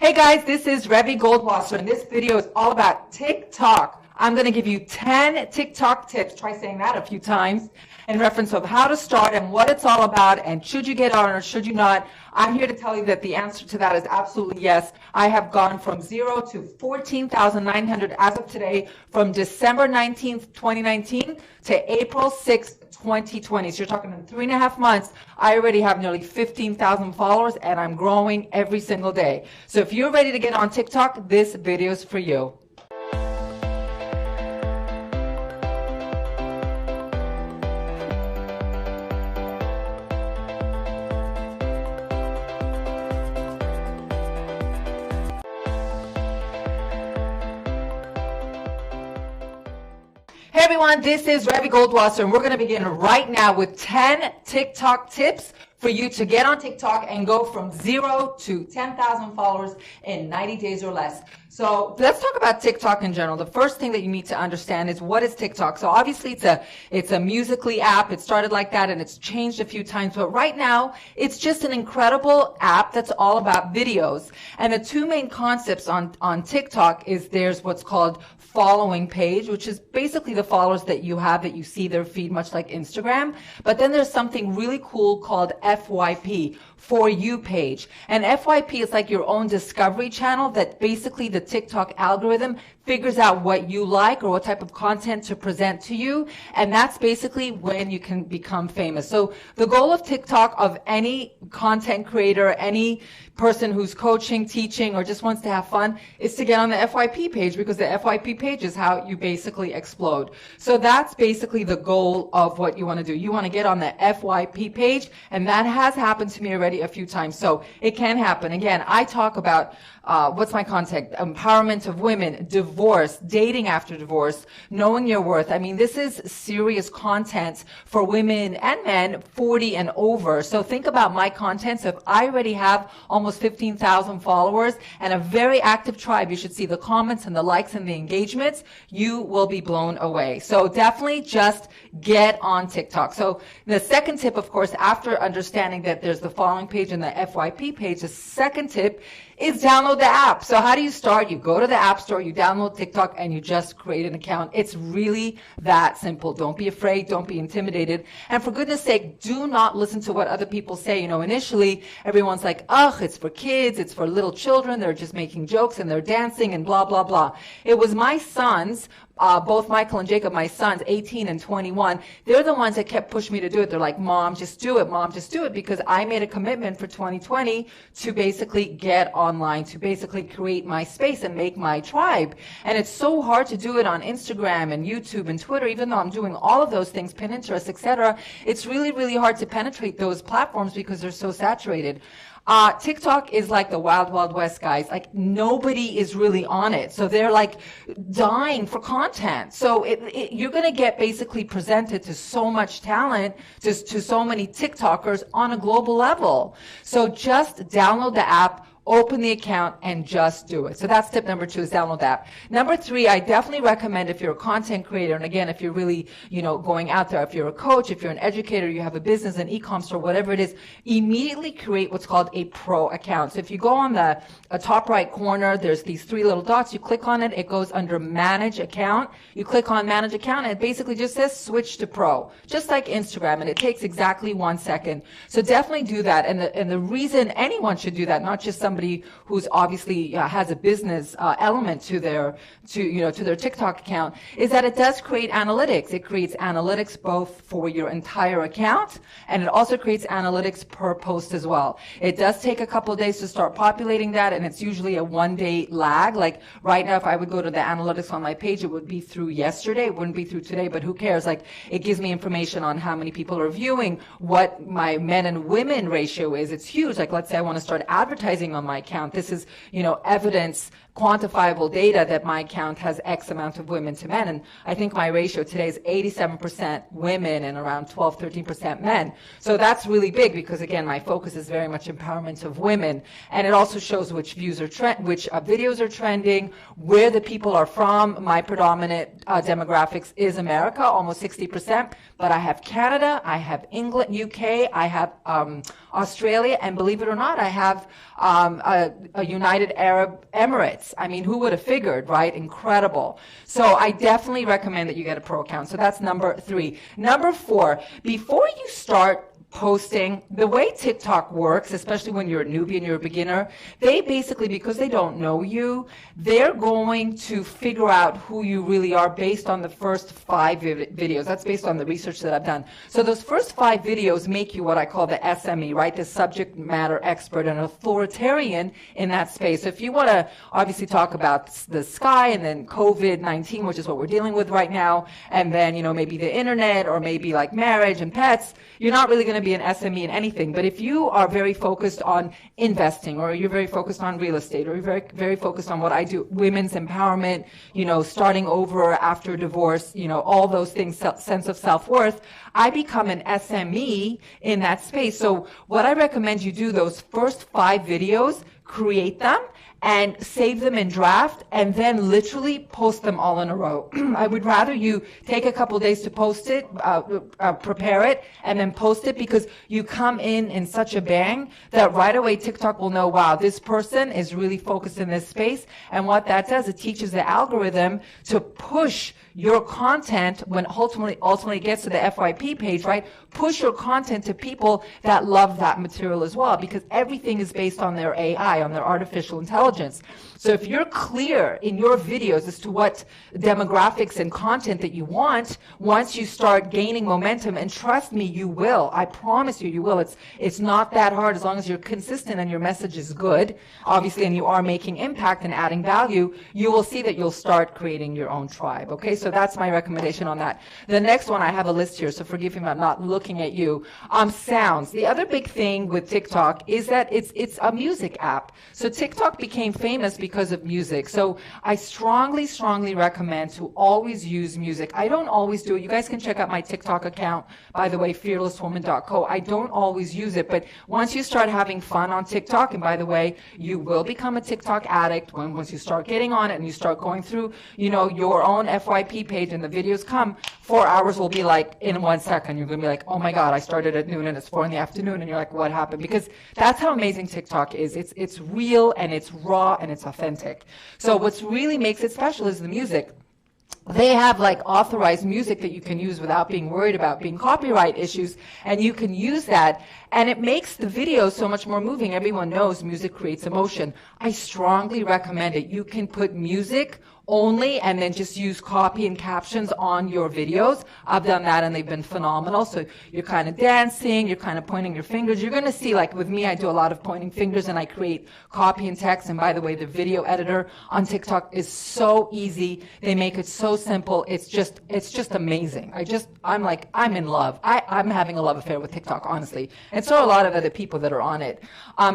Hey guys, this is Revi Goldwasser, and this video is all about TikTok. I'm going to give you 10 TikTok tips, try saying that a few times, in reference of how to start and what it's all about, and should you get on or should you not. I'm here to tell you that the answer to that is absolutely yes. I have gone from 0 to 14,900 as of today, from December 19th, 2019 to April 6th, 2020. So you're talking in 3.5 months, I already have nearly 15,000 followers, and I'm growing every single day. So if you're ready to get on TikTok, this video is for you. Hey everyone, this is Revi Goldwasser, and we're going to begin right now with 10 TikTok tips for you to get on TikTok and go from 0 to 10,000 followers in 90 days or less. So let's talk about TikTok in general. The first thing that you need to understand is, what is TikTok? So obviously it's a Musical.ly app. It started like that and it's changed a few times, but right now it's just an incredible app that's all about videos. And the two main concepts on TikTok is there's what's called following page, which is basically the followers that you have, that you see their feed, much like Instagram. But then there's something really cool called FYP, For You page. And FYP is like your own discovery channel that basically the TikTok algorithm figures out what you like or what type of content to present to you. And that's basically when you can become famous. So the goal of TikTok, of any content creator, any person who's coaching, teaching, or just wants to have fun, is to get on the FYP page, because the FYP page is how you basically explode. So that's basically the goal of what you want to do. You want to get on the FYP page, and that has happened to me already a few times. So it can happen. Again, I talk about what's my content? Empowerment of women, divorce, dating after divorce, knowing your worth. I mean, this is serious content for women and men 40 and over. So think about my content. So if I already have almost 15,000 followers and a very active tribe, you should see the comments and the likes and the engagements, you will be blown away. So definitely just get on TikTok. So the second tip, of course, after understanding that there's the following page and the FYP page, the second tip is download the app. So how do you start? You go to the App Store, you download TikTok, and you just create an account. It's really that simple. Don't be afraid. Don't be intimidated. And for goodness sake, do not listen to what other people say. You know, initially, everyone's like, ugh, it's for kids, it's for little children, they're just making jokes and they're dancing and blah, blah, blah. It was my sons, both Michael and Jacob, my sons, 18 and 21, they're the ones that kept pushing me to do it. They're like, Mom, just do it. Mom, just do it. Because I made a commitment for 2020 to basically get online, to basically create my space and make my tribe. And it's so hard to do it on Instagram and YouTube and Twitter, even though I'm doing all of those things, Pinterest, etc. It's really, really hard to penetrate those platforms because they're so saturated. TikTok is like the wild, wild west, guys. Like, nobody is really on it. So they're like dying for content. So you're going to get basically presented to so much talent, to so many TikTokers on a global level. So just download the app, open the account, and just do it. So that's tip number 2, is download the app. Number 3, I definitely recommend, if you're a content creator, and again, if you're really, going out there, if you're a coach, if you're an educator, you have a business, an e-com store, whatever it is, immediately create what's called a pro account. So if you go on the top right corner, there's these 3 little dots. You click on it, it goes under manage account. You click on manage account, and it basically just says switch to pro, just like Instagram, and it takes exactly 1 second. So definitely do that. And the reason anyone should do that, not just somebody who's obviously has a business element to their TikTok account, is that it does create analytics. It creates analytics both for your entire account, and it also creates analytics per post as well. It does take a couple of days to start populating that, and it's usually a 1-day lag. Like right now, if I would go to the analytics on my page, it would be through yesterday. It wouldn't be through today, but who cares? Like, it gives me information on how many people are viewing, what my men and women ratio is. It's huge. Like, let's say I want to start advertising on my account. This is, evidence, quantifiable data that my account has X amount of women to men. And I think my ratio today is 87% women and around 13% men. So that's really big, because again, my focus is very much empowerment of women. And it also shows which views are which videos are trending, where the people are from. My predominant demographics is America, almost 60%, but I have Canada, I have England, UK, I have Australia, and believe it or not, I have a United Arab Emirates. I mean, who would have figured, right? Incredible. So I definitely recommend that you get a pro account. So that's number 3. Number 4, before you start posting, the way TikTok works, especially when you're a newbie and you're a beginner, they basically, because they don't know you, they're going to figure out who you really are based on the first 5 videos. That's based on the research that I've done. So those first 5 videos make you what I call the SME, right? The subject matter expert, an authoritarian in that space. So if you want to obviously talk about the sky and then COVID-19, which is what we're dealing with right now, and then, you know, maybe the internet or maybe like marriage and pets, you're not really going to be an SME in anything. But if you are very focused on investing, or you're very focused on real estate, or you're very, very focused on what I do, women's empowerment, you know, starting over after divorce, you know, all those things, sense of self-worth, I become an SME in that space. So what I recommend you do, those first 5 videos, create them and save them in draft, and then literally post them all in a row. I would rather you take a couple days to post it, prepare it, and then post it, because you come in such a bang that right away TikTok will know, wow, this person is really focused in this space. And what that does, it teaches the algorithm to push your content when ultimately gets to the FYP page, right? Push your content to people that love that material as well, because everything is based on their AI, on their artificial intelligence. So if you're clear in your videos as to what demographics and content that you want, once you start gaining momentum, and trust me, you will. I promise you, you will. It's not that hard as long as you're consistent and your message is good, obviously, and you are making impact and adding value, you will see that you'll start creating your own tribe. Okay, so that's my recommendation on that. The next one, I have a list here, so forgive me if I'm not looking at you. Sounds. The other big thing with TikTok is that it's a music app. So TikTok became famous because of music. So I strongly recommend to always use music. I don't always do it. You guys can check out my TikTok account, by the way, fearlesswoman.co. I don't always use it, but once you start having fun on TikTok, and by the way, you will become a TikTok addict once you start getting on it and you start going through, you know, your own FYP page and the videos come, 4 hours will be like in 1 second. You're going to be like, oh my God, I started at noon and it's 4 in the afternoon. And you're like, what happened? Because that's how amazing TikTok is. It's real and it's raw and it's authentic. So what's really makes it special is the music. They have like authorized music that you can use without being worried about being copyright issues, and you can use that, and it makes the video so much more moving. Everyone knows music creates emotion. I strongly recommend it. You can put music only and then just use copy and captions on your videos. I've done that and they've been phenomenal. So you're kind of dancing, you're kind of pointing your fingers. You're going to see, like with me, I do a lot of pointing fingers and I create copy and text. And by the way, the video editor on TikTok is so easy. They make it so simple. It's just amazing. I'm in love. I'm having a love affair with TikTok, honestly. And so are a lot of other people that are on it.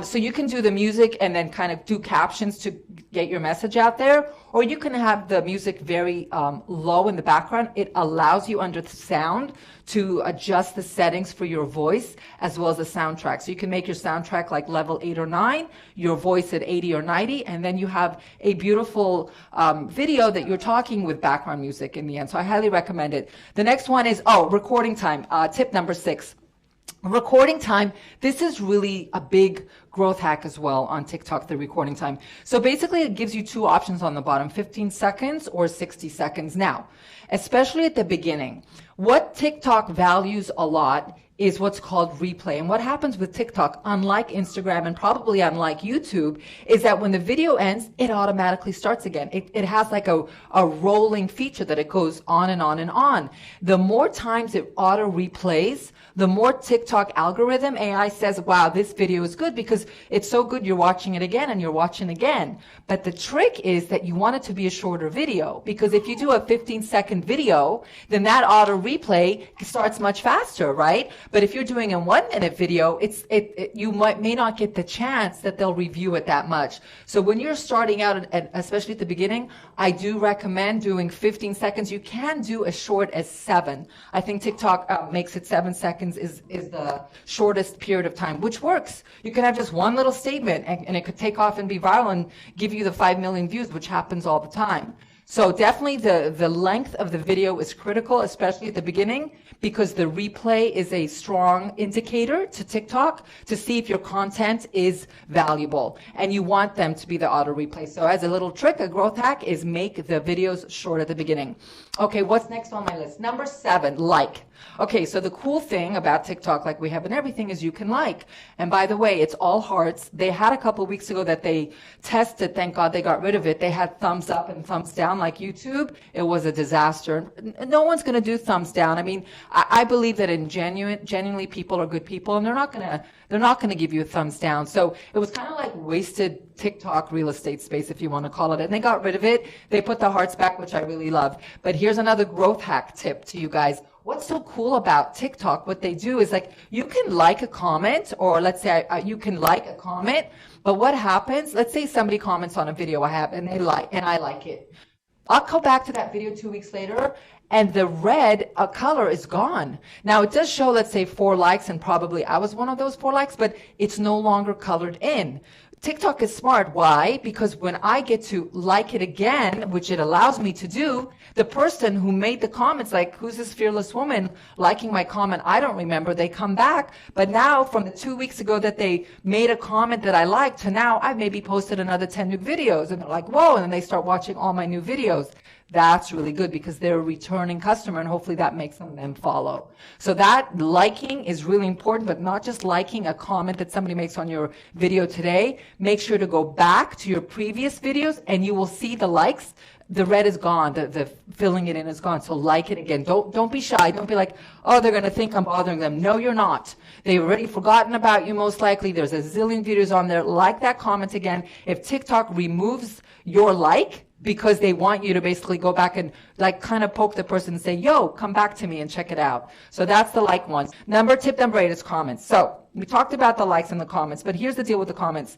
So you can do the music and then kind of do captions to get your message out there, or you can have the music very low in the background. It allows you under the sound to adjust the settings for your voice as well as the soundtrack. So you can make your soundtrack like level 8 or 9, your voice at 80 or 90, and then you have a beautiful video that you're talking with background music in the end. So I highly recommend it. The next one is, recording time. Tip number 6. Recording time. This is really a big growth hack as well on TikTok, the recording time. So basically it gives you 2 options on the bottom, 15 seconds or 60 seconds. Now, especially at the beginning, what TikTok values a lot is what's called replay. And what happens with TikTok, unlike Instagram and probably unlike YouTube, is that when the video ends, it automatically starts again. It has like a rolling feature that it goes on and on and on. The more times it auto replays, the more TikTok algorithm AI says, wow, this video is good because it's so good you're watching it again and you're watching again. But the trick is that you want it to be a shorter video, because if you do a 15-second video, then that auto replay starts much faster, right? But if you're doing a 1-minute video, you may not get the chance that they'll review it that much. So when you're starting out, especially at the beginning, I do recommend doing 15 seconds. You can do as short as 7. I think TikTok makes it 7 seconds is the shortest period of time, which works. You can have just one little statement and it could take off and be viral and give you the 5 million views, which happens all the time. So definitely the length of the video is critical, especially at the beginning, because the replay is a strong indicator to TikTok to see if your content is valuable. And you want them to be the auto replay. So as a little trick, a growth hack is make the videos short at the beginning. Okay, what's next on my list? Number 7, like. Okay, so the cool thing about TikTok, like we have in everything, is you can like. And by the way, it's all hearts. They had a couple of weeks ago that they tested. Thank God they got rid of it. They had thumbs up and thumbs down like YouTube. It was a disaster. No one's going to do thumbs down. I mean, I believe that genuinely people are good people, and they're not going to give you a thumbs down. So it was kind of like wasted TikTok real estate space, if you want to call it. And they got rid of it. They put the hearts back, which I really love. But here's another growth hack tip to you guys. What's so cool about TikTok, what they do is like, you can like a comment, or let's say you can like a comment, but what happens, let's say somebody comments on a video I have and I like it. I'll go back to that video 2 weeks later and the red color is gone. Now it does show, let's say 4 likes, and probably I was one of those 4 likes, but it's no longer colored in. TikTok is smart. Why? Because when I get to like it again, which it allows me to do, the person who made the comments, like, who's this fearless woman liking my comment? I don't remember. They come back. But now from the 2 weeks ago that they made a comment that I liked to now, I've maybe posted another 10 new videos, and they're like, whoa. And then they start watching all my new videos. That's really good because they're a returning customer, and hopefully that makes them follow. So that liking is really important, but not just liking a comment that somebody makes on your video today. Make sure to go back to your previous videos and you will see the likes. The red is gone. The filling it in is gone. So like it again. Don't be shy. Don't be like, oh, they're going to think I'm bothering them. No, you're not. They've already forgotten about you most likely. There's a zillion videos on there. Like that comment again. If TikTok removes your like, because they want you to basically go back and like kind of poke the person and say, yo, come back to me and check it out. So that's the like ones. Tip number 8 is comments. So we talked about the likes and the comments, but here's the deal with the comments.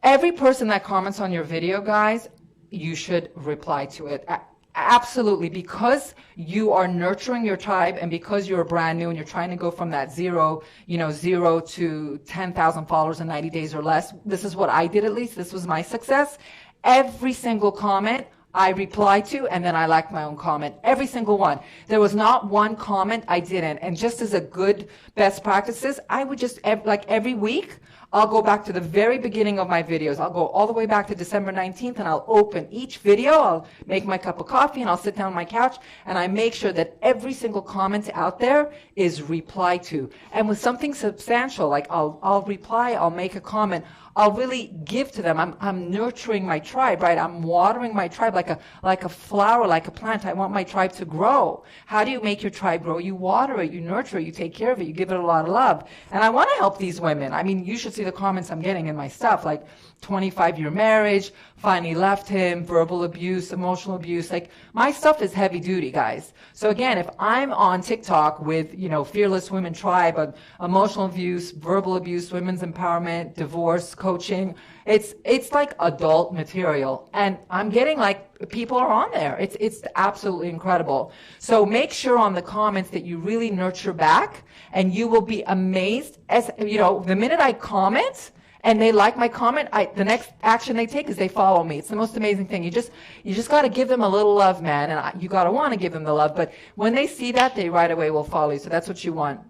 Every person that comments on your video, guys, you should reply to it. Absolutely, because you are nurturing your tribe, and because you're brand new and you're trying to go from that zero to 10,000 followers in 90 days or less. This is what I did, at least. This was my success. Every single comment I replied to, and then I liked my own comment. Every single one. There was not one comment I didn't. And just as a good best practices, I would just, like every week, I'll go back to the very beginning of my videos. I'll go all the way back to December 19th, and I'll open each video. I'll make my cup of coffee, and I'll sit down on my couch, and I make sure that every single comment out there is replied to. And with something substantial, like I'll reply, I'll make a comment, I'll really give to them. I'm nurturing my tribe, right? I'm watering my tribe like a flower, like a plant. I want my tribe to grow. How do you make your tribe grow? You water it, you nurture it, you take care of it, you give it a lot of love. And I want to help these women. I mean, you should see the comments I'm getting in my stuff, like 25-year marriage, finally left him, verbal abuse, emotional abuse. Like, my stuff is heavy duty, guys. So again, if I'm on TikTok with, Fearless Women Tribe, emotional abuse, verbal abuse, women's empowerment, divorce, coaching, it's like adult material. And I'm getting like, people are on there. It's absolutely incredible. So make sure on the comments that you really nurture back, and you will be amazed. As the minute I comment, and they like my comment, the next action they take is they follow me. It's the most amazing thing. You just got to give them a little love, man, and you got to want to give them the love. But when they see that, they right away will follow you. So that's what you want.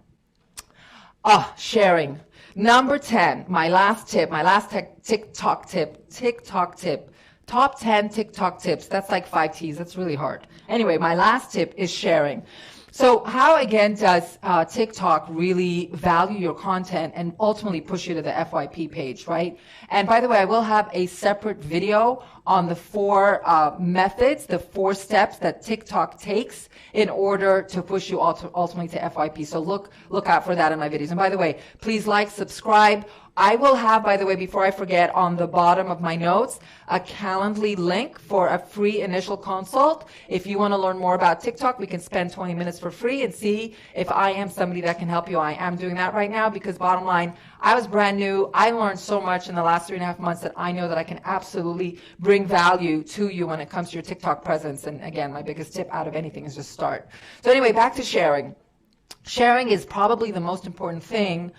Sharing. Number 10, my last TikTok tip. Top 10 TikTok tips. That's like 5 T's. That's really hard. Anyway, my last tip is sharing. So how, again, does TikTok really value your content and ultimately push you to the FYP page, right? And by the way, I will have a separate video on the 4 methods, the 4 steps that TikTok takes in order to push you ultimately to FYP. So look out for that in my videos. And by the way, please like, subscribe. I will have, by the way, before I forget, on the bottom of my notes, a Calendly link for a free initial consult. If you want to learn more about TikTok, we can spend 20 minutes for free and see if I am somebody that can help you. I am doing that right now because, bottom line, I was brand new. I learned so much in the last 3.5 months that I know that I can absolutely bring value to you when it comes to your TikTok presence. And again, my biggest tip out of anything is just start. So anyway, back to sharing. Sharing is probably the most important thing.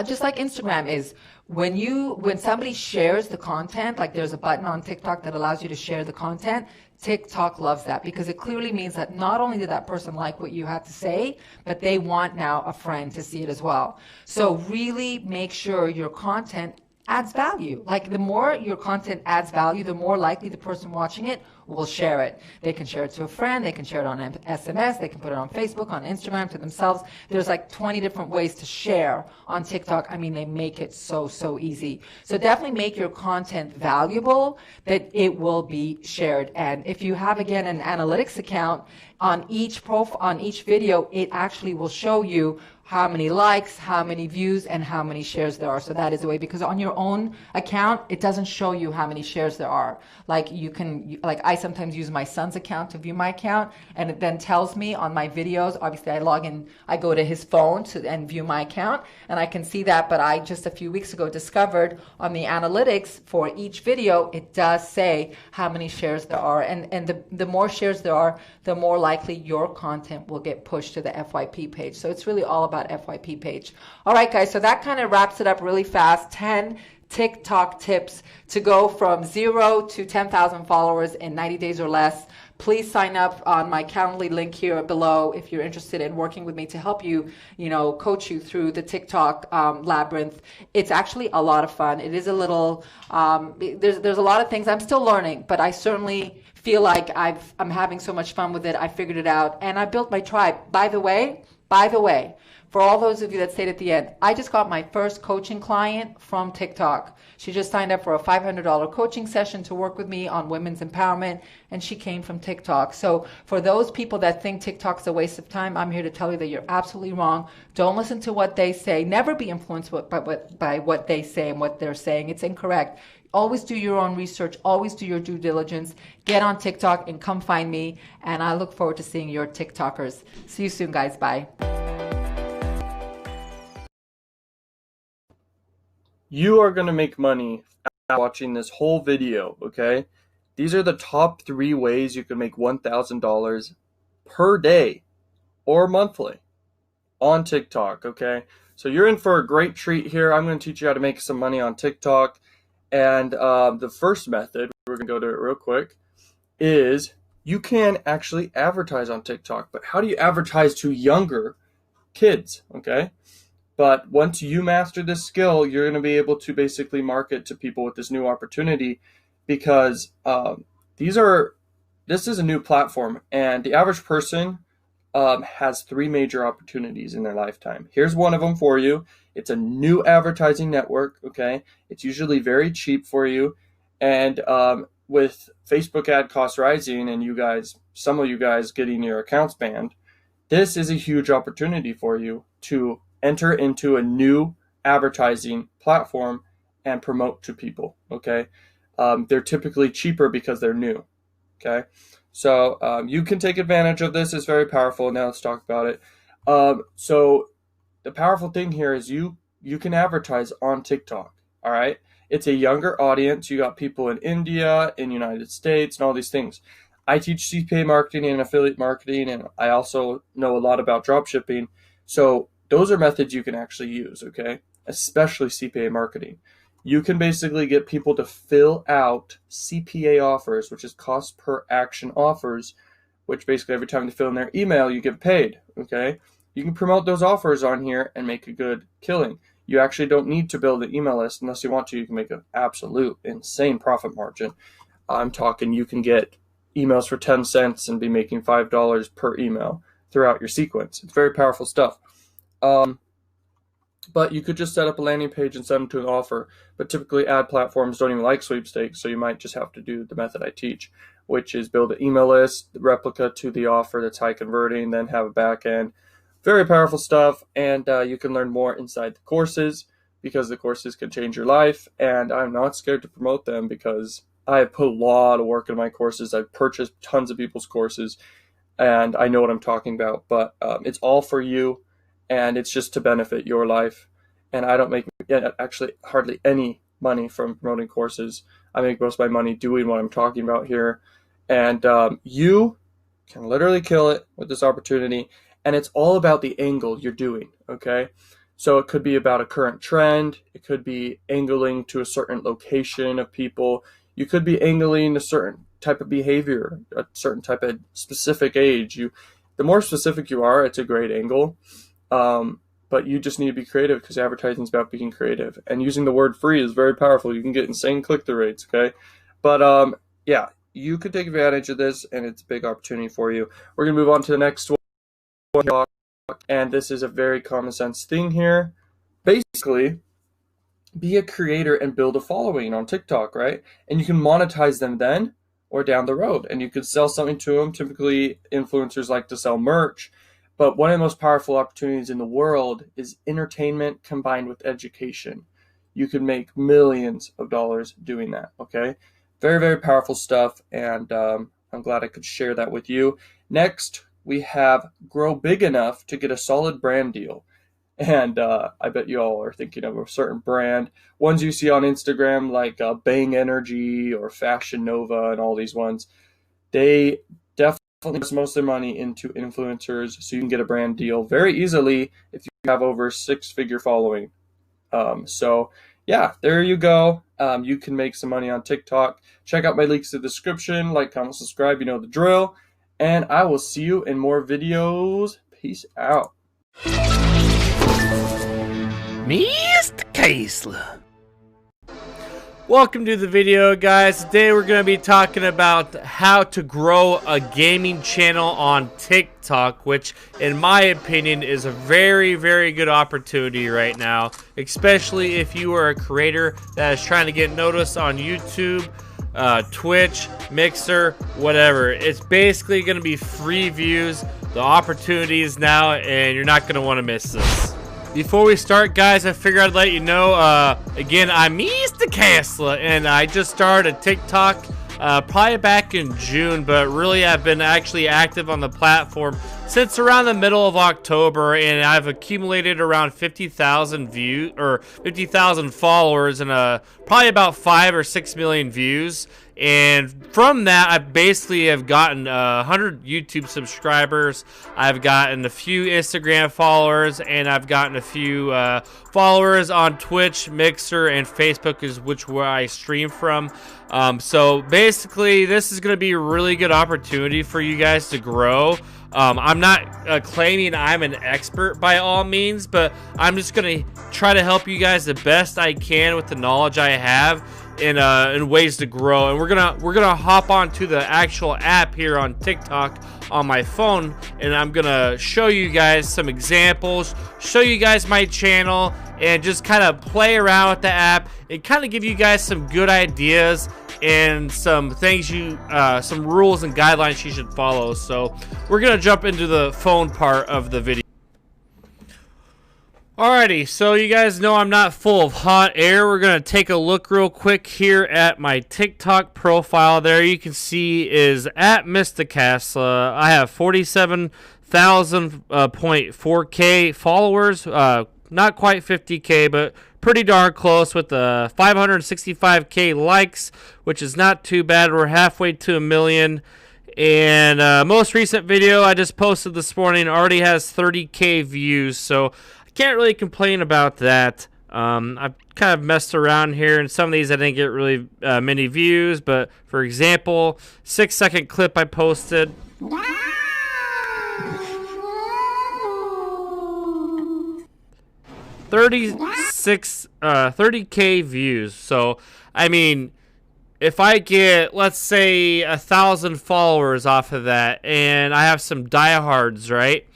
Just like Instagram is. when somebody shares the content, like there's a button on TikTok that allows you to share the content, TikTok loves that because it clearly means that not only did that person like what you had to say, but they want now a friend to see it as well. So really make sure your content adds value. Like the more your content adds value, the more likely the person watching it will share it. They can share it to a friend, they can share it on SMS, they can put it on Facebook, on Instagram, to themselves. There's like 20 different ways to share on TikTok. I mean, they make it so easy. So definitely make your content valuable that it will be shared. And if you have, again, an analytics account, on each video, it actually will show you how many likes, how many views, and how many shares there are. So that is the way, because on your own account, it doesn't show you how many shares there are. Like I sometimes use my son's account to view my account, and it then tells me on my videos. Obviously, I log in, I go to his phone and view my account, and I can see that. But I just a few weeks ago discovered on the analytics for each video, it does say how many shares there are, and the more shares there are, the more likely your content will get pushed to the FYP page. So it's really all about FYP page. All right, guys, so that kind of wraps it up really fast. 10 TikTok tips to go from 0 to 10,000 followers in 90 days or less. Please sign up on my Calendly link here below if you're interested in working with me to help you, coach you through the TikTok labyrinth. It's actually a lot of fun. It is a little, there's a lot of things I'm still learning, but I certainly feel like I'm having so much fun with it. I figured it out, and I built my tribe. By the way, for all those of you that stayed at the end, I just got my first coaching client from TikTok. She just signed up for a $500 coaching session to work with me on women's empowerment, and she came from TikTok. So for those people that think TikTok's a waste of time, I'm here to tell you that you're absolutely wrong. Don't listen to what they say. Never be influenced by what they say and what they're saying. It's incorrect. Always do your own research. Always do your due diligence. Get on TikTok and come find me. And I look forward to seeing your TikTokers. See you soon, guys. Bye. You are going to make money watching this whole video, okay? These are the top 3 ways you can make $1,000 per day or monthly on TikTok, okay? So you're in for a great treat here. I'm going to teach you how to make some money on TikTok. And the first method, we're going to go to it real quick, is you can actually advertise on TikTok. But how do you advertise to younger kids, okay? But once you master this skill, you're going to be able to basically market to people with this new opportunity, because this is a new platform, and the average person has 3 major opportunities in their lifetime. Here's one of them for you. It's a new advertising network, okay? It's usually very cheap for you, and with Facebook ad costs rising and some of you guys getting your accounts banned, this is a huge opportunity for you to enter into a new advertising platform and promote to people, okay? They're typically cheaper because they're new, okay? So you can take advantage of this. It's very powerful. Now let's talk about it. So the powerful thing here is you can advertise on TikTok, all right? It's a younger audience. You got people in India, in United States, and all these things. I teach CPA marketing and affiliate marketing, and I also know a lot about drop shipping. So those are methods you can actually use, okay? Especially CPA marketing. You can basically get people to fill out CPA offers, which is cost per action offers, which basically every time they fill in their email, you get paid, okay? You can promote those offers on here and make a good killing. You actually don't need to build an email list unless you want to. You can make an absolute insane profit margin. I'm talking you can get emails for 10 cents and be making $5 per email throughout your sequence. It's very powerful stuff. But you could just set up a landing page and send them to an offer. But typically ad platforms don't even like sweepstakes, so you might just have to do the method I teach, which is build an email list, replica to the offer that's high converting, then have a back end. Very powerful stuff, and you can learn more inside the courses, because the courses can change your life, and I'm not scared to promote them because I have put a lot of work in my courses. I've purchased tons of people's courses, and I know what I'm talking about, but it's all for you. And it's just to benefit your life. And I don't make actually hardly any money from promoting courses. I make most of my money doing what I'm talking about here. And you can literally kill it with this opportunity. And it's all about the angle you're doing, okay? So it could be about a current trend. It could be angling to a certain location of people. You could be angling a certain type of behavior, a certain type of specific age. The more specific you are, it's a great angle. But you just need to be creative, because advertising is about being creative. And using the word free is very powerful. You can get insane click-through rates, okay? But yeah, you could take advantage of this, and it's a big opportunity for you. We're going to move on to the next one. And this is a very common sense thing here. Basically, be a creator and build a following on TikTok, right? And you can monetize them then or down the road, and you could sell something to them. Typically, influencers like to sell merch, but one of the most powerful opportunities in the world is entertainment combined with education. You could make millions of dollars doing that, okay? Very, very powerful stuff, and I'm glad I could share that with you. Next, we have grow big enough to get a solid brand deal. And I bet you all are thinking of a certain brand. Ones you see on Instagram like Bang Energy or Fashion Nova and all these ones. They definitely invest most of their money into influencers, so you can get a brand deal very easily if you have over 6-figure following. So yeah, there you go. You can make some money on TikTok. Check out my links in the description. Like, comment, subscribe. You know the drill. And I will see you in more videos. Peace out. Mr. Kaesler. Welcome to the video, guys. Today we're going to be talking about how to grow a gaming channel on TikTok, which in my opinion is a very, very good opportunity right now, especially if you are a creator that is trying to get noticed on YouTube, Twitch, Mixer, whatever. It's basically going to be free views. The opportunity is now, and you're not going to want to miss this. Before we start, guys, I figured I'd let you know, again, I'm Mr. Kaesler, and I just started a TikTok probably back in June, but really I've been actually active on the platform since around the middle of October, and I've accumulated around 50,000 views, or 50,000 followers, and probably about 5 or 6 million views. And from that, I basically have gotten 100 YouTube subscribers. I've gotten a few Instagram followers, and I've gotten a few followers on Twitch, Mixer, and Facebook, is where I stream from. So basically, this is going to be a really good opportunity for you guys to grow. I'm not claiming I'm an expert by all means, but I'm just going to try to help you guys the best I can with the knowledge I have in ways to grow. And we're gonna hop onto the actual app here on TikTok on my phone, and I'm gonna show you guys some examples, show you guys my channel, and just kind of play around with the app and kind of give you guys some good ideas and some things some rules and guidelines you should follow. So we're gonna jump into the phone part of the video. Alrighty, so you guys know I'm not full of hot air. We're going to take a look real quick here at my TikTok profile. There you can see is at Mr. Kaesler. I have 47,000.4K followers. Not quite 50K, but pretty darn close, with 565K likes, which is not too bad. We're halfway to 1 million. And most recent video I just posted this morning already has 30K views, so can't really complain about that. I've kind of messed around here, and some of these I didn't get really many views, but for example, 6-second clip I posted. 30K views. So, I mean, if I get, let's say, 1,000 followers off of that, and I have some diehards, right?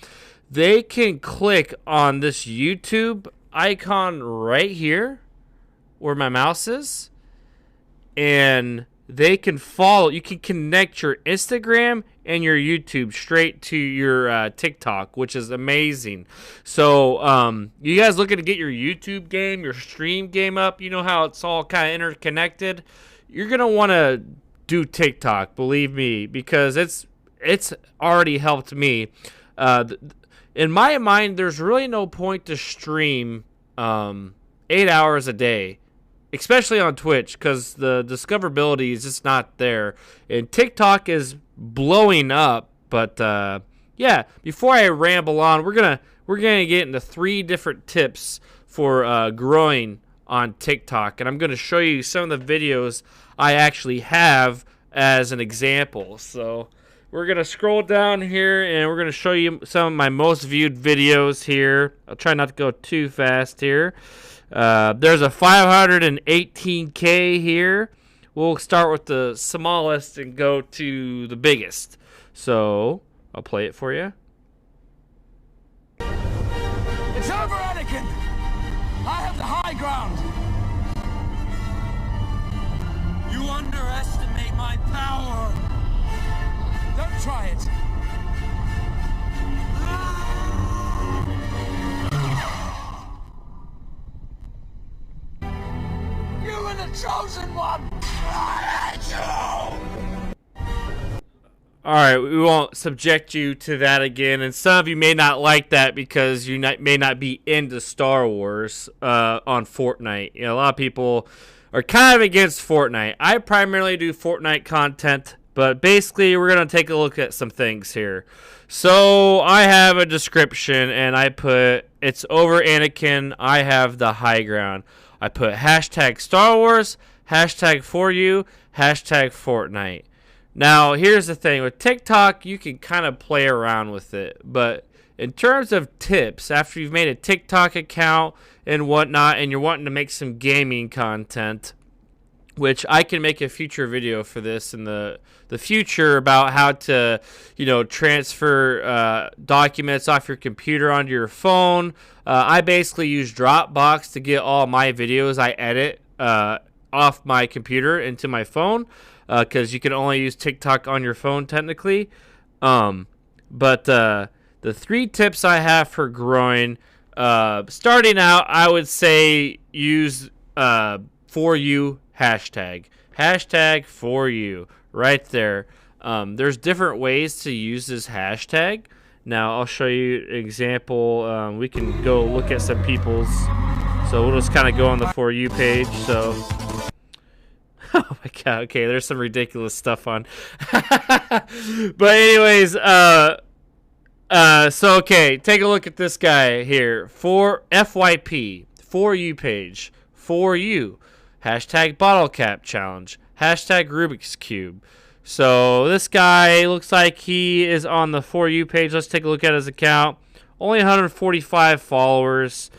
They can click on this YouTube icon right here where my mouse is, and they can follow. You can connect your Instagram and your YouTube straight to your TikTok, which is amazing. So you guys looking to get your YouTube game, your stream game up, you know how it's all kind of interconnected? You're going to want to do TikTok, believe me, because it's already helped me. In my mind, there's really no point to stream 8 hours a day, especially on Twitch, because the discoverability is just not there. And TikTok is blowing up, but yeah, before I ramble on, we're we're going to get into 3 different tips for growing on TikTok. And I'm going to show you some of the videos I actually have as an example. So we're going to scroll down here and we're going to show you some of my most viewed videos here. I'll try not to go too fast here. There's a 518K here. We'll start with the smallest and go to the biggest. So I'll play it for you. It's over, Anakin! I have the high ground! You underestimate my power! Don't try it! You were the chosen one! I hate you! Alright, we won't subject you to that again, and some of you may not like that because you may not be into Star Wars on Fortnite. You know, a lot of people are kind of against Fortnite. I primarily do Fortnite content, but basically we're going to take a look at some things here. So I have a description, and I put, it's over Anakin, I have the high ground. I put hashtag Star Wars, hashtag for you, hashtag Fortnite. Now, here's the thing. With TikTok, you can kind of play around with it. But in terms of tips, after you've made a TikTok account and whatnot, and you're wanting to make some gaming content, which I can make a future video for this in the future about how to, you know, transfer documents off your computer onto your phone. I basically use Dropbox to get all my videos I edit off my computer into my phone. Because you can only use TikTok on your phone technically. But the 3 tips I have for growing, starting out, I would say use for you hashtag. Hashtag for you right there. There's different ways to use this hashtag. Now I'll show you an example. We can go look at some people's. So we'll just kind of go on the for you page. So. Oh my god, okay, there's some ridiculous stuff on. But anyways, so okay, take a look at this guy here. For FYP, for you page, for you. Hashtag bottle cap challenge. Hashtag Rubik's Cube. So this guy looks like he is on the for you page. Let's take a look at his account. Only 145 followers.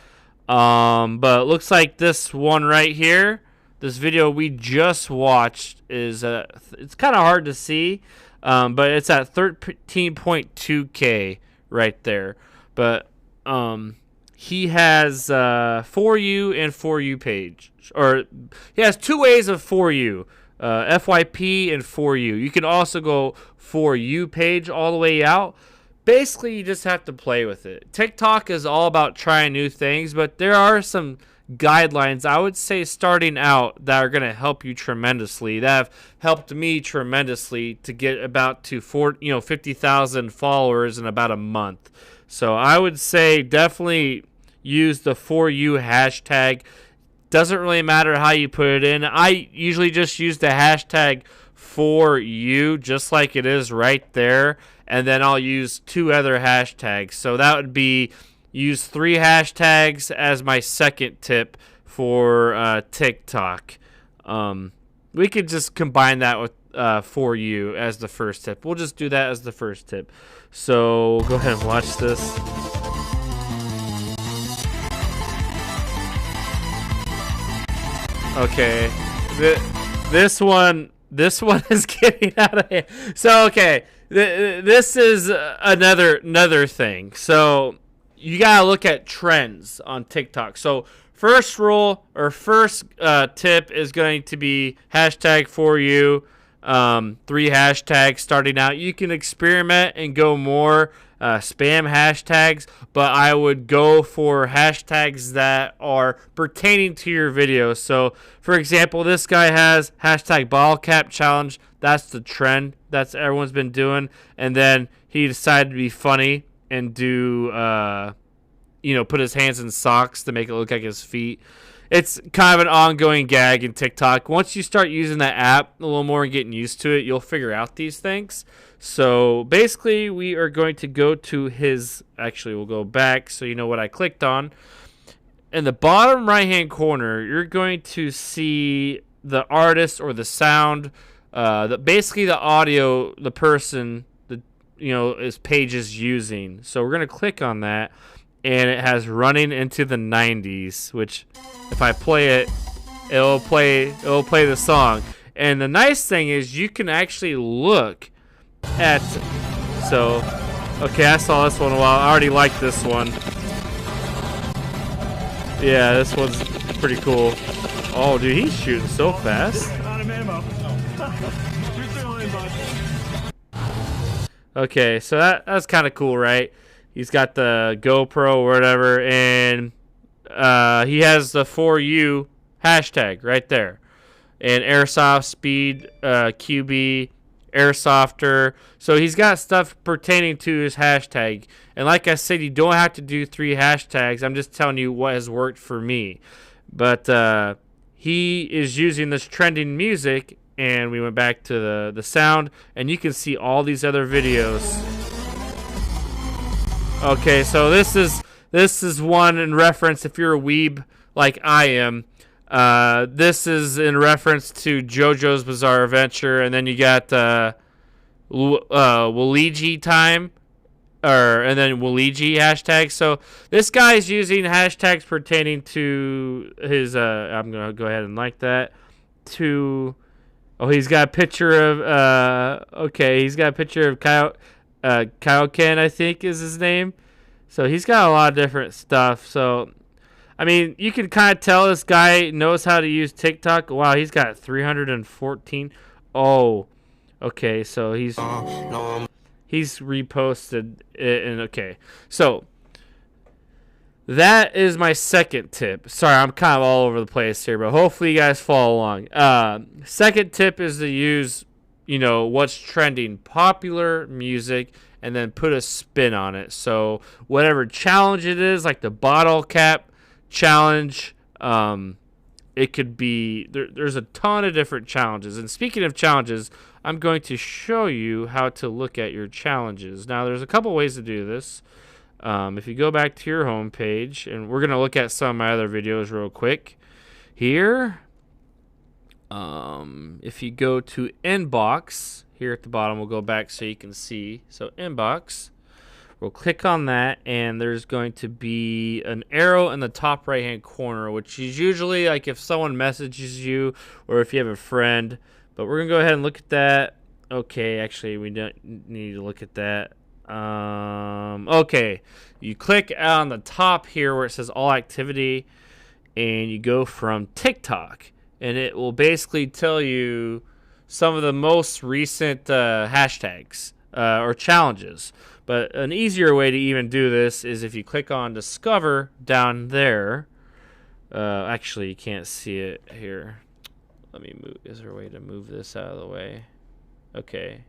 But it looks like this one right here. This video we just watched is it's kind of hard to see, but it's at 13.2K right there. But he has for you and for you page, or he has 2 ways of for you, FYP and for you. You can also go for you page all the way out. Basically, you just have to play with it. TikTok is all about trying new things, but there are some guidelines I would say starting out that are going to help you tremendously, that have helped me tremendously to get about to 50,000 followers in about a month. So I would say definitely use the for you hashtag. Doesn't really matter how you put it in. I usually just use the hashtag for you just like it is right there, and then I'll use 2 other hashtags. So that would be use 3 hashtags as my second tip for TikTok. We could just combine that with for you as the first tip. We'll just do that as the first tip. So go ahead and watch this. Okay, this one is getting out of hand. So okay, this is another thing. So you gotta look at trends on TikTok. So first rule or first tip is going to be hashtag for you. 3 hashtags starting out. You can experiment and go more spam hashtags, but I would go for hashtags that are pertaining to your video. So for example, this guy has hashtag bottle cap challenge. That's the trend that's everyone's been doing. And then he decided to be funny and do put his hands in socks to make it look like his feet. it's kind of an ongoing gag in TikTok. Once you start using that app a little more and getting used to it, you'll figure out these things. So basically, we are going to go to his, actually, we'll go back so you know what I clicked on. In the bottom right-hand corner, you're going to see the artist or the sound, basically the audio, the person, his page is using. So we're going to click on that. And it has running into the 90s, which if I play it, it'll play the song. And the nice thing is you can actually look at, so, okay, I saw this one a while. I already like this one. Yeah, this one's pretty cool. Oh, dude, he's shooting so fast. Okay, so that's kind of cool, right? He's got the GoPro or whatever, and he has the For You hashtag right there. And Airsoft Speed, QB, Airsofter. So he's got stuff pertaining to his hashtag. And like I said, you don't have to do 3 hashtags. I'm just telling you what has worked for me. But he is using this trending music, and we went back to the sound, and you can see all these other videos. Okay, so this is one in reference, if you're a weeb like I am, this is in reference to JoJo's Bizarre Adventure, and then you got Waluigi time, and then Waluigi hashtag. So this guy's using hashtags pertaining to his, I'm going to go ahead and like that, he's got a picture of, he's got a picture of Kaioken, I think is his name. So he's got a lot of different stuff. So, I mean, you can kind of tell this guy knows how to use TikTok. Wow, he's got 314. Oh, okay. So he's reposted it. And okay. So that is my second tip. Sorry, I'm kind of all over the place here, but hopefully you guys follow along. Second tip is to use, what's trending, popular music, and then put a spin on it. So whatever challenge it is, like the bottle cap challenge, it could be, there's a ton of different challenges. And speaking of challenges, I'm going to show you how to look at your challenges. Now, there's a couple ways to do this. If you go back to your home page, and we're going to look at some of my other videos real quick. Here, if you go to inbox, here at the bottom, we'll go back so you can see. So inbox, we'll click on that, and there's going to be an arrow in the top right-hand corner, which is usually like if someone messages you or if you have a friend. But we're going to go ahead and look at that. Okay, actually, we don't need to look at that. Okay, you click on the top here where it says all activity, and you go from TikTok, and it will basically tell you some of the most recent hashtags or challenges. But an easier way to even do this is if you click on Discover down there. Actually, you can't see it here. Let me move. Is there a way to move this out of the way? Okay.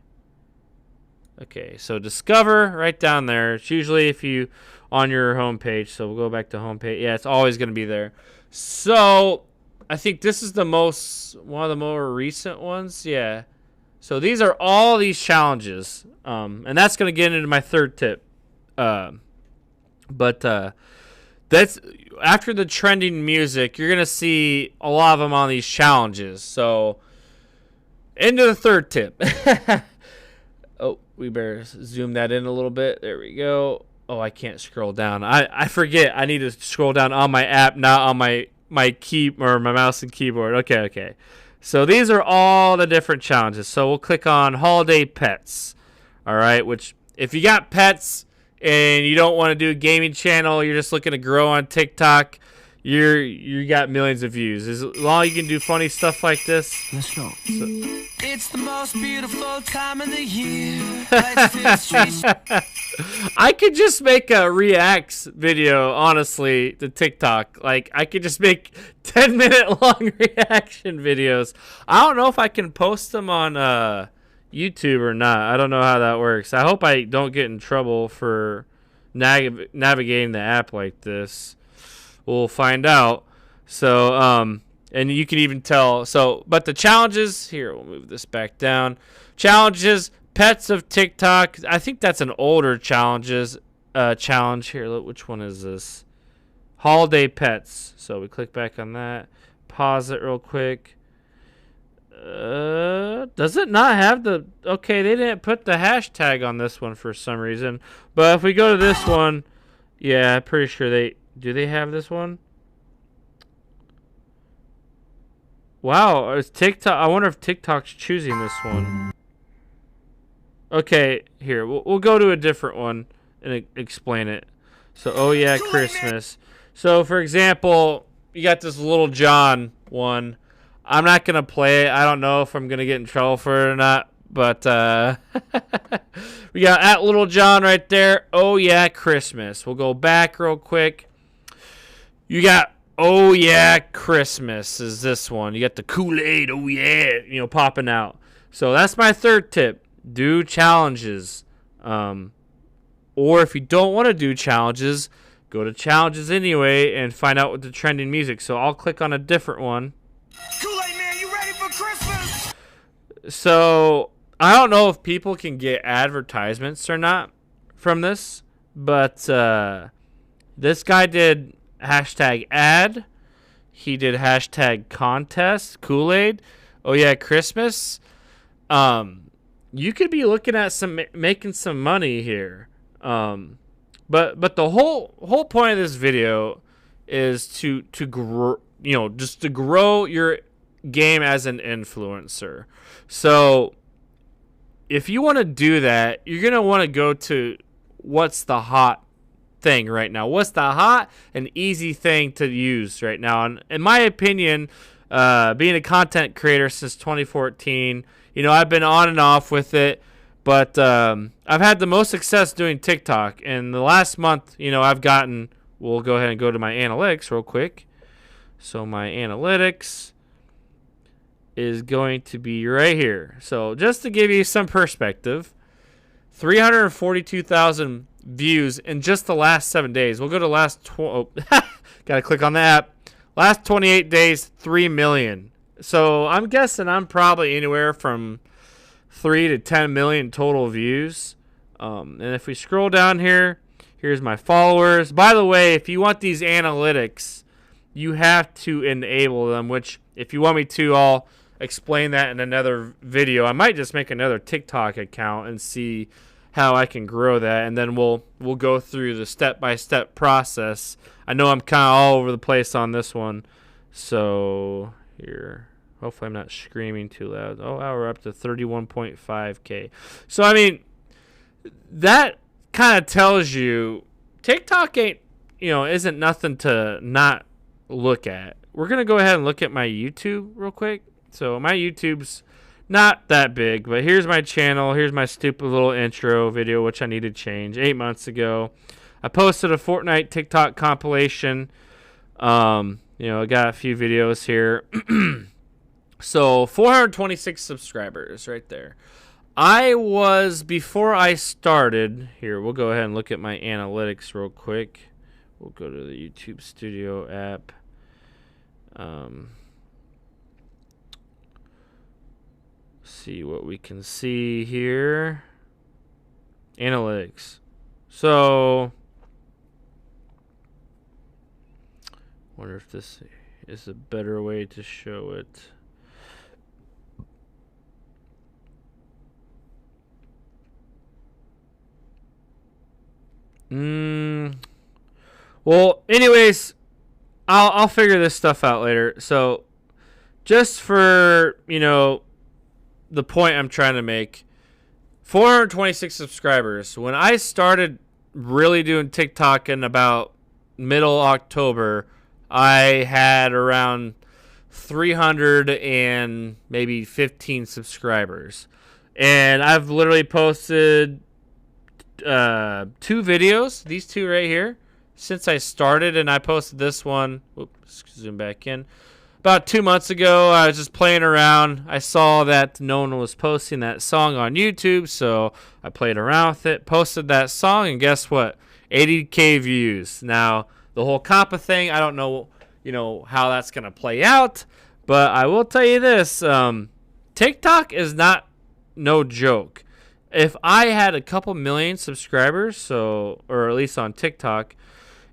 Okay, so Discover right down there. It's usually if you on your home page. So we'll go back to home page. Yeah, it's always going to be there. So I think this is one of the more recent ones. Yeah. So these are all these challenges, and that's going to get into my third tip. But that's after the trending music. You're going to see a lot of them on these challenges. So into the third tip. Oh, we better zoom that in a little bit. There we go. Oh, I can't scroll down. I forget. I need to scroll down on my app, not on my key or my mouse and keyboard. Okay. So these are all the different challenges. So we'll click on holiday pets. All right, which if you got pets and you don't want to do a gaming channel, you're just looking to grow on TikTok, you got millions of views. As long as you can do funny stuff like this. Let's go. It's the most beautiful time of the year. I could just make a reacts video, honestly, to TikTok. Like, I could just make 10-minute long reaction videos. I don't know if I can post them on YouTube or not. I don't know how that works. I hope I don't get in trouble for navigating the app like this. We'll find out. So, and you can even tell. So, but the challenges here, we'll move this back down. Challenges, pets of TikTok. I think that's an older challenge here. Look, which one is this? Holiday pets. So we click back on that. Pause it real quick. Does it not have the... Okay, they didn't put the hashtag on this one for some reason. But if we go to this one, yeah, I'm pretty sure they... Do they have this one? Wow, is TikTok... I wonder if TikTok's choosing this one. Okay, here. We'll go to a different one and explain it. So, oh yeah, Christmas. So, for example, you got this Little John one. I'm not going to play it. I don't know if I'm going to get in trouble for it or not. But we got at Little John right there. Oh, yeah, Christmas. We'll go back real quick. You got, oh, yeah, Christmas is this one. You got the Kool-Aid, oh, yeah, you know, popping out. So that's my third tip. Do challenges. Or if you don't want to do challenges, go to challenges anyway and find out what the trending music. So I'll click on a different one. Kool-Aid man, you ready for Christmas? So I don't know if people can get advertisements or not from this, but this guy did hashtag ad. He did hashtag contest, Kool-Aid. Oh yeah, Christmas. You could be looking at making some money here. But the whole point of this video is to grow, you know, just to grow your game as an influencer. So if you want to do that, you're going to want to go to what's the hot thing right now. What's the hot and easy thing to use right now? And in my opinion, being a content creator since 2014, you know, I've been on and off with it. But I've had the most success doing TikTok. And the last month, you know, I've gotten... We'll go ahead and go to my analytics real quick. So my analytics is going to be right here. So just to give you some perspective, 342,000 views in just the last 7 days. We'll go to last... Gotta click on the app. Last 28 days, 3 million. So I'm guessing I'm probably anywhere from 3 to 10 million total views. And if we scroll down here, here's my followers. By the way, if you want these analytics, you have to enable them, which if you want me to, I'll explain that in another video. I might just make another TikTok account and see how I can grow that, and then we'll go through the step-by-step process. I know I'm kind of all over the place on this one. So here... Hopefully I'm not screaming too loud. Oh, wow, we're up to 31.5K. So, I mean, that kind of tells you TikTok ain't, you know, isn't nothing to not look at. We're going to go ahead and look at my YouTube real quick. So, my YouTube's not that big, but here's my channel. Here's my stupid little intro video, which I need to change 8 months ago. I posted a Fortnite TikTok compilation. You know, I got a few videos here. So 426 subscribers right there. Before I started, here, we'll go ahead and look at my analytics real quick. We'll go to the YouTube Studio app. See what we can see here. Analytics. So, wonder if this is a better way to show it. Well, anyways, I'll figure this stuff out later. So, just for, you know, the point I'm trying to make, 426 subscribers. When I started really doing TikTok in about middle October, I had around 300 and maybe 15 subscribers. And I've literally posted 2 videos, these 2 right here, since I started, and I posted this one. Oops, zoom back in. About 2 months ago, I was just playing around. I saw that no one was posting that song on YouTube, so I played around with it, posted that song, and guess what? 80K views. Now, the whole compa thing, I don't know, you know, how that's going to play out. But I will tell you this, TikTok is not no joke. If I had a couple million subscribers, or at least on TikTok,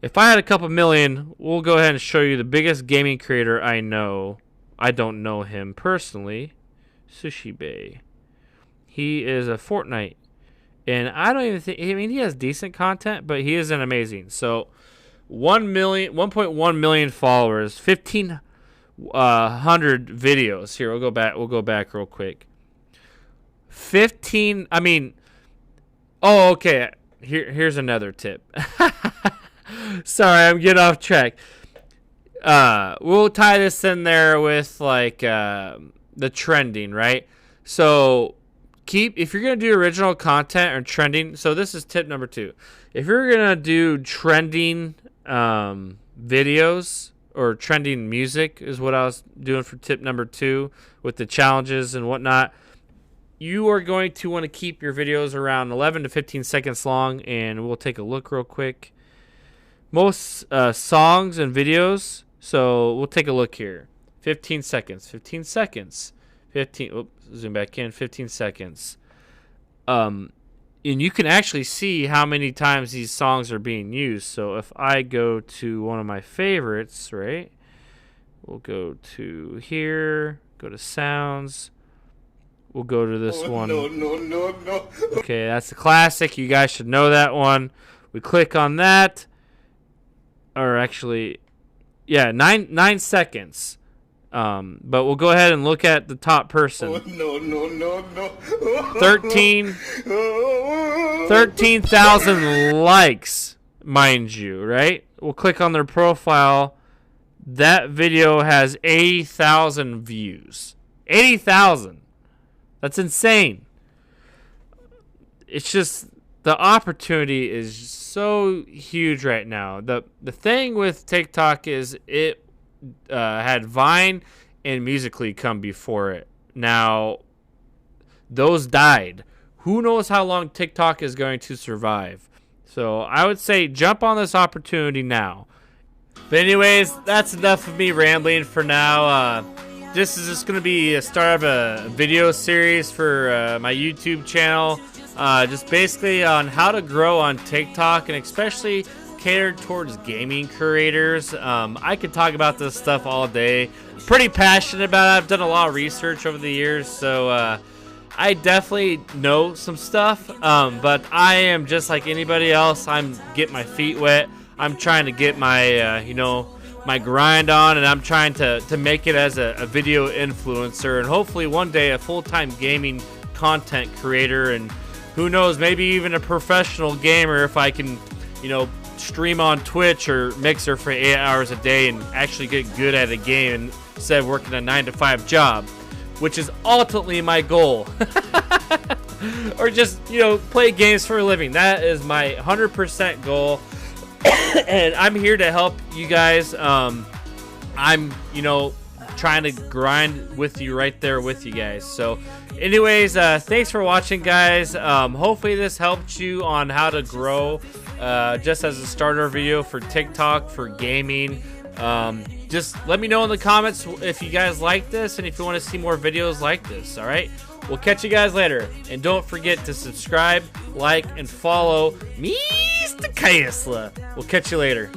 if I had a couple million, we'll go ahead and show you the biggest gaming creator I know. I don't know him personally. Sushi Bay. He is a Fortnite. And I don't even think, I mean, he has decent content, but he isn't amazing. So 1.1 million followers, 1,500 videos. Here, we'll go back real quick. Okay. Here's another tip. Sorry, I'm getting off track. We'll tie this in there with like the trending, right? So if you're gonna do original content or trending, so this is tip number 2. If you're gonna do trending videos or trending music, is what I was doing for tip number 2 with the challenges and whatnot. You are going to want to keep your videos around 11 to 15 seconds long, and we'll take a look real quick. Most songs and videos, so we'll take a look here. 15 seconds. Zoom back in, 15 seconds. And you can actually see how many times these songs are being used. So if I go to one of my favorites, right? We'll go to here, go to sounds. We'll go to this one. No. Okay, that's a classic. You guys should know that one. We click on that. Or actually, yeah, 9 seconds. But we'll go ahead and look at the top person. 13,000 likes, mind you, right? We'll click on their profile. That video has 80,000 views. 80,000. That's insane. It's just the opportunity is so huge right now. The thing with TikTok is it had Vine and Musical.ly come before it. Now, those died. Who knows how long TikTok is going to survive? So I would say jump on this opportunity now. But anyways, that's enough of me rambling for now. This is just going to be a start of a video series for my YouTube channel. Just basically on how to grow on TikTok, and especially catered towards gaming creators. I could talk about this stuff all day. Pretty passionate about it. I've done a lot of research over the years, so I definitely know some stuff. But I am just like anybody else. I'm getting my feet wet. I'm trying to get my, my grind on, and I'm trying to make it as a video influencer, and hopefully one day a full-time gaming content creator, and who knows, maybe even a professional gamer if I can, stream on Twitch or Mixer for 8 hours a day and actually get good at a game instead of working a 9-to-5 job, which is ultimately my goal. Or just, play games for a living. That is my 100% goal. And I'm here to help you guys. I'm, trying to grind with you right there with you guys. So anyways, thanks for watching, guys. Hopefully this helped you on how to grow, just as a starter video for TikTok, for gaming. Just let me know in the comments if you guys like this and if you want to see more videos like this. All right, we'll catch you guys later, and don't forget to subscribe, like, and follow Mr. Kaisla. We'll catch you later.